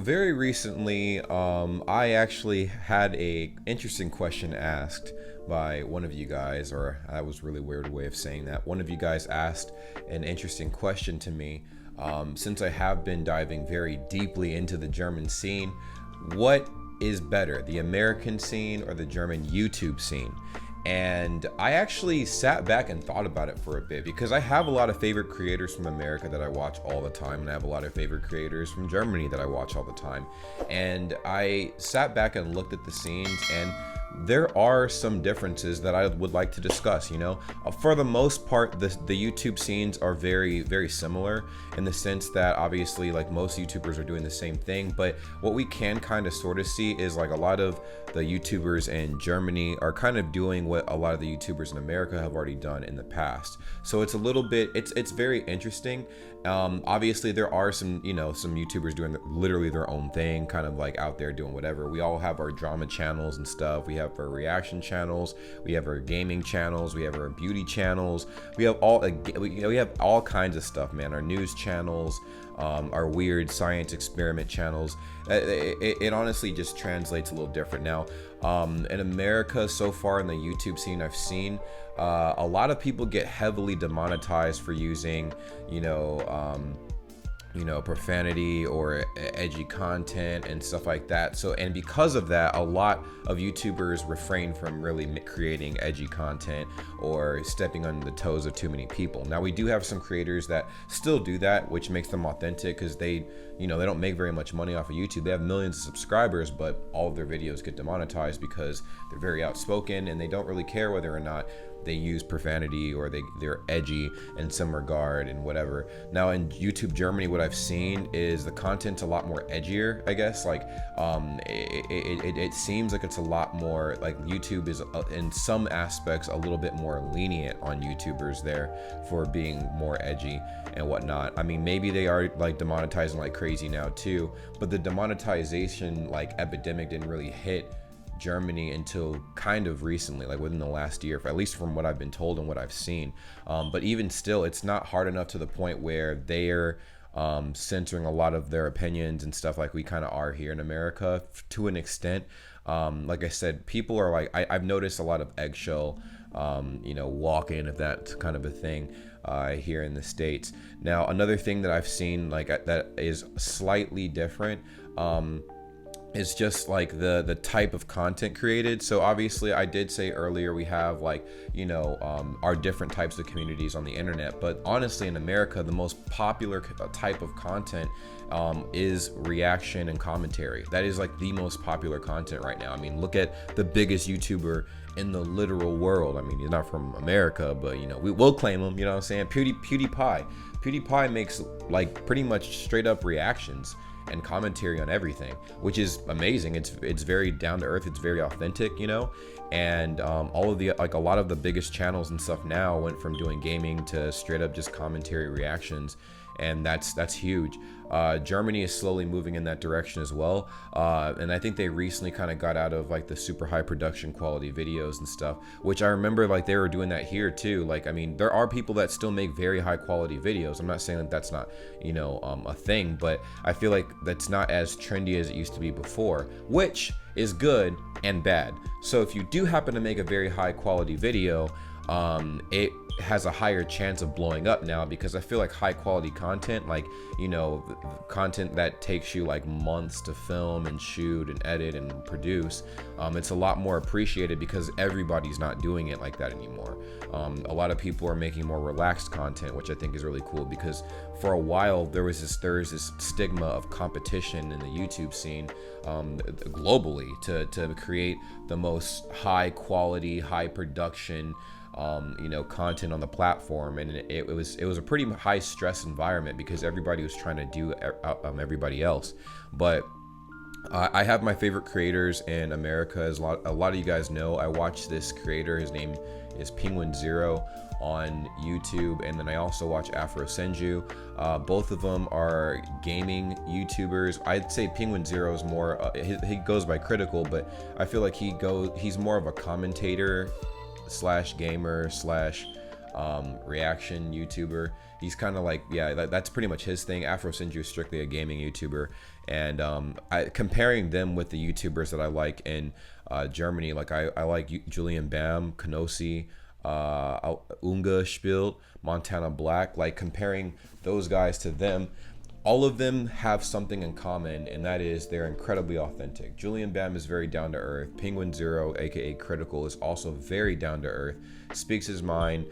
very recently, I actually had a interesting question asked by one of you guys, or that was a really weird way of saying that. One of you guys asked an interesting question to me. Since I have been diving very deeply into the German scene, what is better, the American scene or the German YouTube scene? And I actually sat back and thought about it for a bit because I have a lot of favorite creators from America that I watch all the time, and I have a lot of favorite creators from Germany that I watch all the time. And I sat back and looked at the scenes, and there are some differences that I would like to discuss. For the most part, the YouTube scenes are very, very similar in the sense that obviously, like, most YouTubers are doing the same thing, but what we can kind of sort of see is like a lot of the YouTubers in Germany are kind of doing what a lot of the YouTubers in America have already done in the past. So it's a little bit, it's very interesting. Obviously there are some YouTubers doing literally their own thing, kind of like out there doing whatever. We all have our drama channels and stuff. We have our reaction channels. We have our gaming channels. We have our beauty channels. We have we have all kinds of stuff, man. Our news channels, our weird science experiment channels. It honestly just translates a little different. Now, in America so far in the YouTube scene I've seen, a lot of people get heavily demonetized for using, profanity or edgy content and stuff like that. So, and because of that, a lot of YouTubers refrain from really creating edgy content or stepping on the toes of too many people. Now, we do have some creators that still do that, which makes them authentic because they don't make very much money off of YouTube. They have millions of subscribers, but all of their videos get demonetized because they're very outspoken and they don't really care whether or not they use profanity or they're edgy in some regard and whatever. Now in YouTube Germany, what I've seen is the content's a lot more edgier, I guess. Like it seems like it's a lot more like YouTube is in some aspects a little bit more lenient on YouTubers there for being more edgy and whatnot. I mean, maybe they are like demonetizing like crazy now too, but the demonetization like epidemic didn't really hit Germany until kind of recently, like within the last year, at least from what I've been told and what I've seen. But even still, it's not hard enough to the point where they're censoring a lot of their opinions and stuff like we kind of are here in America to an extent. Like I said, people are like, I've noticed a lot of eggshell, walking, if that's kind of a thing here in the States. Now, another thing that I've seen like that is slightly different, it's just like the type of content created. So obviously I did say earlier we have like our different types of communities on the internet, but honestly in America the most popular type of content is reaction and commentary. That is like the most popular content right now. I mean, look at the biggest YouTuber in the literal world. I mean, he's not from America, but we will claim him, what I'm saying? PewDiePie makes like pretty much straight up reactions and commentary on everything, which is amazing. It's very down to earth, it's very authentic, and all of the like a lot of the biggest channels and stuff now went from doing gaming to straight up just commentary reactions, and that's huge. Germany is slowly moving in that direction as well, and I think they recently kind of got out of like the super high production quality videos and stuff, which I remember like they were doing that here too. Like, I mean, there are people that still make very high quality videos. I'm not saying that that's not a thing, but I feel like that's not as trendy as it used to be before, which is good and bad. So if you do happen to make a very high quality video, it has a higher chance of blowing up now, because I feel like high quality content, like content that takes you like months to film and shoot and edit and produce, it's a lot more appreciated because everybody's not doing it like that anymore. A lot of people are making more relaxed content, which I think is really cool, because for a while there was this stigma of competition in the YouTube scene globally to create the most high quality, high production content on the platform, and it was a pretty high stress environment because everybody was trying to do everybody else. But I have my favorite creators in America. As a lot of you guys know, I watch this creator. His name is Penguin Zero on YouTube, and then I also watch Afro Senju. Both of them are gaming YouTubers. I'd say Penguin Zero is more he goes by critical, but I feel like he's more of a commentator slash gamer slash reaction YouTuber. He's kind of like, yeah, that's pretty much his thing. Afro Senju is strictly a gaming YouTuber, and comparing them with the YouTubers that I like in Germany, like I like Julian Bam, Kenosi, Unga Spielt, Montana Black. Like comparing those guys to them, all of them have something in common, and that is they're incredibly authentic. Julian Bam is very down to earth. Penguin Zero, aka Critical, is also very down to earth, speaks his mind,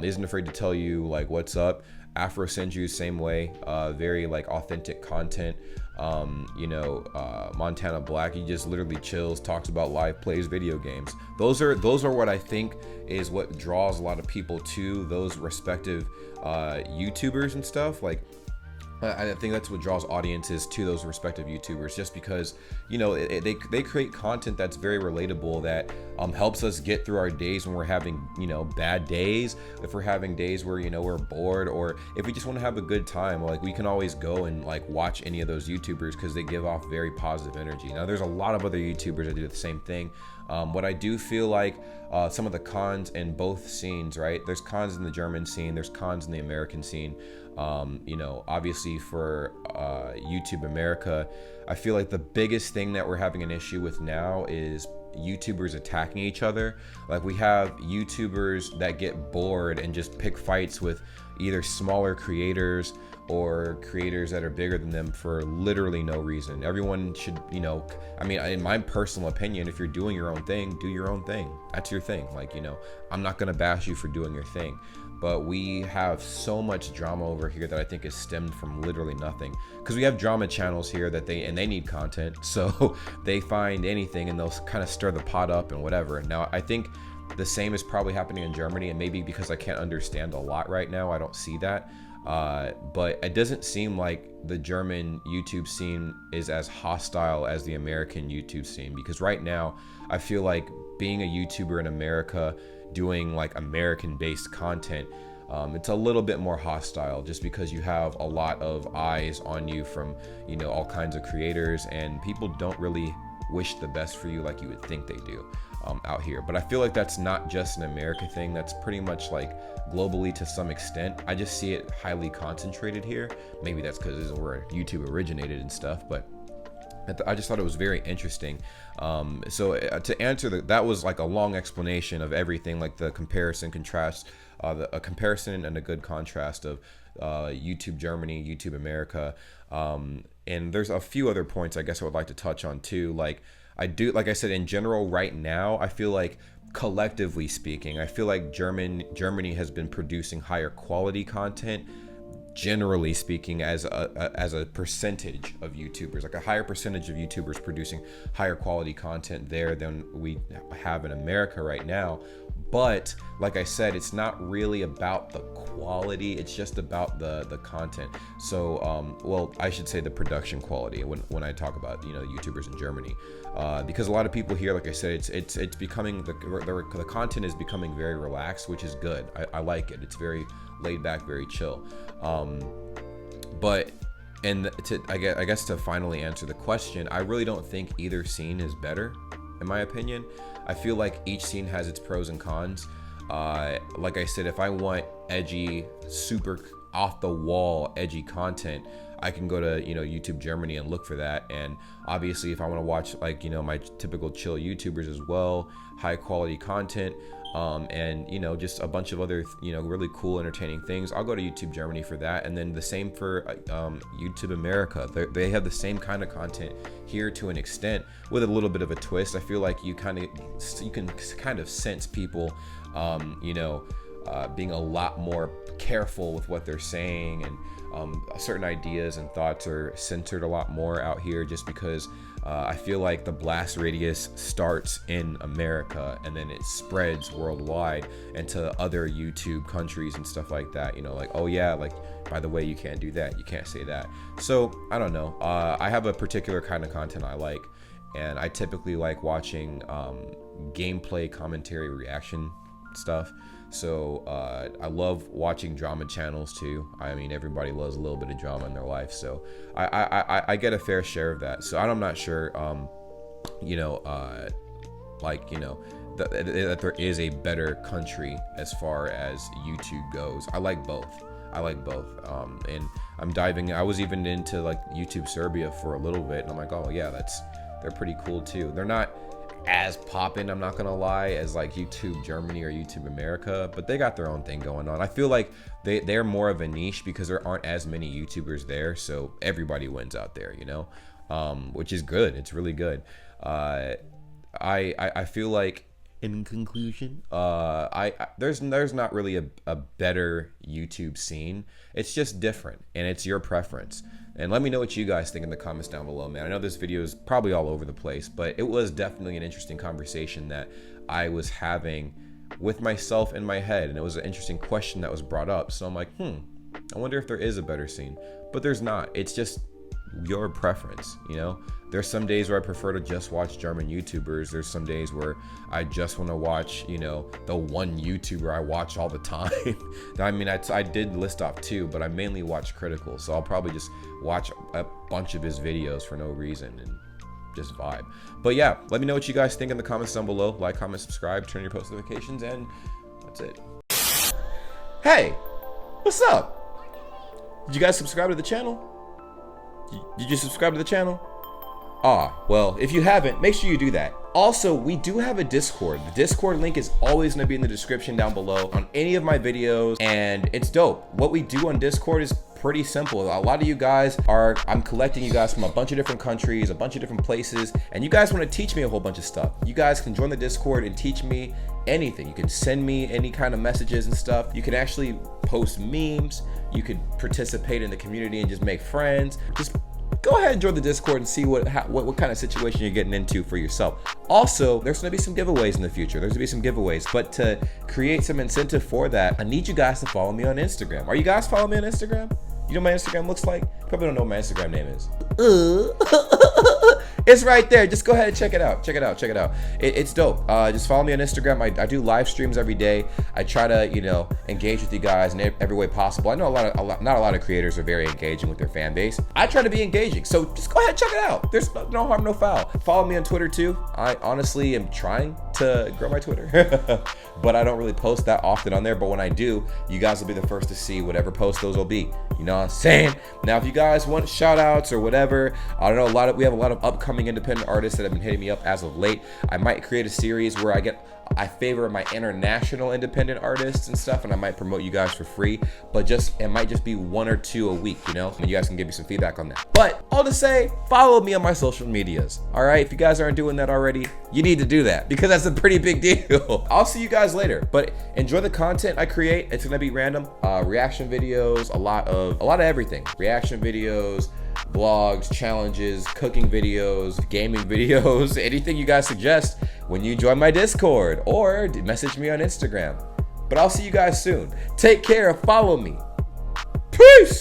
isn't afraid to tell you like what's up. Afro Senju, same way, very like authentic content. Montana Black, he just literally chills, talks about life, plays video games. Those are what I think is what draws a lot of people to those respective YouTubers and stuff. Like I think that's what draws audiences to those respective YouTubers, just because, you know, they create content that's very relatable, that helps us get through our days when we're having, you know, bad days. If we're having days where, you know, we're bored, or if we just want to have a good time, like we can always go and like watch any of those YouTubers because they give off very positive energy. Now, there's a lot of other YouTubers that do the same thing. What I do feel like some of the cons in both scenes, right? There's cons in the German scene, there's cons in the American scene. Obviously for YouTube America, I feel like the biggest thing that we're having an issue with now is YouTubers attacking each other. Like we have YouTubers that get bored and just pick fights with either smaller creators or creators that are bigger than them for literally no reason. Everyone should, you know, I mean, in my personal opinion, if you're doing your own thing, do your own thing. That's your thing. Like, you know, I'm not gonna bash you for doing your thing. But we have so much drama over here that I think is stemmed from literally nothing. Because we have drama channels here that they need content, so they find anything and they'll kind of stir the pot up and whatever. Now, I think the same is probably happening in Germany, and maybe because I can't understand a lot right now, I don't see that. But it doesn't seem like the German YouTube scene is as hostile as the American YouTube scene, because right now I feel like being a YouTuber in America doing like American-based content, it's a little bit more hostile, just because you have a lot of eyes on you from, you know, all kinds of creators, and people don't really wish the best for you like you would think they do out here. But I feel like that's not just an America thing, that's pretty much like globally to some extent. I just see it highly concentrated here. Maybe that's because this is where YouTube originated and stuff, but I just thought it was very interesting. So to answer that was like a long explanation of everything, like the comparison, contrast, a comparison and a good contrast of YouTube Germany, YouTube America. And there's a few other points I guess I would like to touch on too. Like I said, in general, right now, I feel like collectively speaking, I feel like Germany has been producing higher quality content, generally speaking, as a percentage of YouTubers, like a higher percentage of YouTubers producing higher quality content there than we have in America right now. But like I said, it's not really about the quality, it's just about the content. So well, I should say the production quality when I talk about, you know, YouTubers in Germany, because a lot of people here, like I said, it's becoming the content is becoming very relaxed, which is good. I like it. It's very laid back, very chill. But I guess to finally answer the question, I really don't think either scene is better, in my opinion. I feel like each scene has its pros and cons. Like I said, if I want edgy, super off the wall edgy content, I can go to, you know, YouTube Germany and look for that. And obviously if I want to watch, like, you know, my typical chill YouTubers as well, high quality content, and, you know, just a bunch of other, you know, really cool, entertaining things, I'll go to YouTube Germany for that. And then the same for YouTube America. They have the same kind of content here to an extent, with a little bit of a twist. I feel like you can kind of sense people, being a lot more careful with what they're saying, and certain ideas and thoughts are censored a lot more out here, just because I feel like the blast radius starts in America and then it spreads worldwide into other YouTube countries and stuff like that. You know, like, oh yeah, like, by the way, you can't do that, you can't say that. So I don't know. I have a particular kind of content I like, and I typically like watching gameplay, commentary, reaction stuff. So I love watching drama channels too. I mean, everybody loves a little bit of drama in their life, so I get a fair share of that. So I'm not sure, that there is a better country as far as YouTube goes. I like both. And I was even into like YouTube Serbia for a little bit, and I'm like, oh yeah, they're pretty cool too. They're not as poppin', I'm not gonna lie, as like YouTube Germany or YouTube America, but they got their own thing going on. I feel like they're more of a niche because there aren't as many YouTubers there, so everybody wins out there, you know, which is good. It's really good. I feel like, in conclusion, there's not really a better YouTube scene. It's just different, and it's your preference. And let me know what you guys think in the comments down below, man. I know this video is probably all over the place, but it was definitely an interesting conversation that I was having with myself in my head, and it was an interesting question that was brought up. So I'm like, I wonder if there is a better scene, but there's not. It's just your preference, you know. There's some days where I prefer to just watch German YouTubers. There's some days where I just want to watch, you know, the one YouTuber I watch all the time. I mean, I did list off 2, but I mainly watch Critical, so I'll probably just watch a bunch of his videos for no reason and just vibe. But yeah, let me know what you guys think in the comments down below. Like, comment, subscribe, turn your post notifications, and that's it. Hey, what's up? Did you guys subscribe to the channel? Did you subscribe to the channel? Well, if you haven't, make sure you do that. Also, we do have a Discord. The Discord link is always going to be in the description down below on any of my videos, and it's dope. What we do on Discord is pretty simple. A lot of you guys I'm collecting you guys from a bunch of different countries, a bunch of different places, and you guys want to teach me a whole bunch of stuff. You guys can join the Discord and teach me anything. You can send me any kind of messages and stuff. You can actually post memes. You could participate in the community and just make friends. Just go ahead and join the Discord and see what kind of situation you're getting into for yourself. Also, there's going to be some giveaways in the future. But to create some incentive for that, I need you guys to follow me on Instagram. Are you guys following me on Instagram? You know what my Instagram looks like? Probably don't know what my Instagram name is. It's right there. Just go ahead and check it out. It's dope. Just follow me on Instagram. I do live streams every day. I try to, you know, engage with you guys in every way possible. I know not a lot of creators are very engaging with their fan base. I try to be engaging, so just go ahead and check it out. There's no harm, no foul. Follow me on Twitter too. I honestly am trying to grow my Twitter, but I don't really post that often on there. But when I do, you guys will be the first to see whatever post those will be. You know what I'm saying? Now, if you guys want shout outs or whatever, I don't know, we have a lot of upcoming independent artists that have been hitting me up as of late. I might create a series where I favor my international independent artists and stuff, and I might promote you guys for free, but it might just be 1 or 2 a week, you know, and you guys can give me some feedback on that. But all to say, follow me on my social medias. All right, if you guys aren't doing that already, you need to do that because that's a pretty big deal. I'll see you guys later, but enjoy the content I create. It's gonna be random reaction videos, a lot of everything. Reaction videos, vlogs, challenges, cooking videos, gaming videos, anything you guys suggest when you join my Discord or message me on Instagram. But I'll see you guys soon. Take care. Follow me. Peace.